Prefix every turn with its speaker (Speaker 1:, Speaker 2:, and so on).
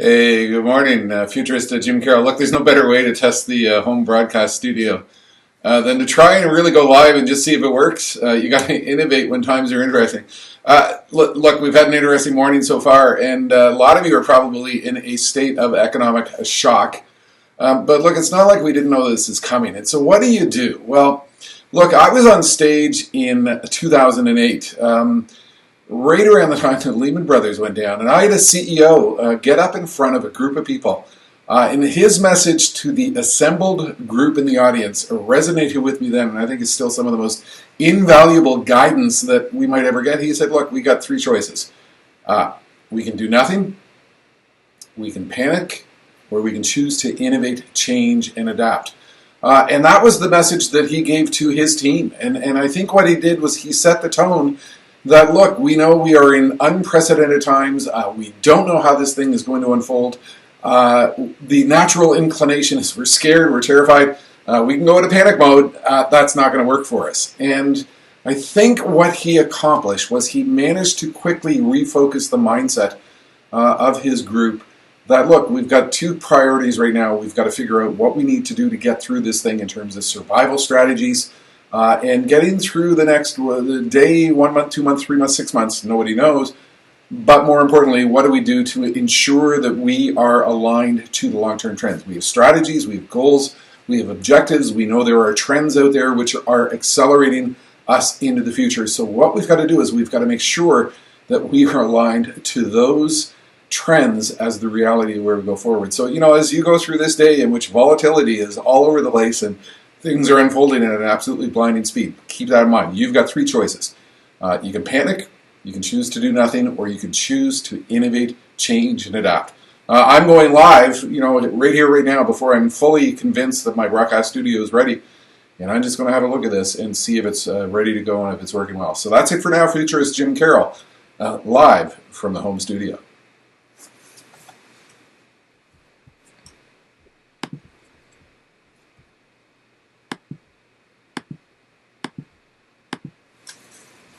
Speaker 1: Hey, good morning, futurist Jim Carroll. Look, there's no better way to test the home broadcast studio than to try and really go live and just see if it works. You got to innovate when times are interesting. Look, we've had an interesting morning so far, and a lot of you are probably in a state of economic shock. But look, it's not like we didn't know this is coming. And so what do you do? Well, look, I was on stage in 2008. Right around the time the Lehman Brothers went down, and I had a CEO get up in front of a group of people, and his message to the assembled group in the audience resonated with me then, and I think it's still some of the most invaluable guidance that we might ever get. He said, look, we got three choices. We can do nothing, we can panic, or we can choose to innovate, change, and adapt. And that was the message that he gave to his team, and I think what he did was he set the tone that, look, we know we are in unprecedented times. We don't know how this thing is going to unfold. The natural inclination is we're scared, we're terrified. We can go into panic mode. That's not going to work for us. And I think what he accomplished was he managed to quickly refocus the mindset of his group that, look, we've got two priorities right now. We've got to figure out what we need to do to get through this thing in terms of survival strategies. And getting through the next day, 1 month, 2 months, 3 months, 6 months, nobody knows. But more importantly, what do we do to ensure that we are aligned to the long-term trends? We have strategies, we have goals, we have objectives. We know there are trends out there which are accelerating us into the future. So what we've got to do is we've got to make sure that we are aligned to those trends as the reality of where we go forward. So, as you go through this day in which volatility is all over the place and things are unfolding at an absolutely blinding speed, keep that in mind. You've got three choices. You can panic, you can choose to do nothing, or you can choose to innovate, change, and adapt. I'm going live, right here, right now, before I'm fully convinced that my broadcast studio is ready. And I'm just going to have a look at this and see if it's ready to go and if it's working well. So that's it for now, futurist Jim Carroll, live from the home studio.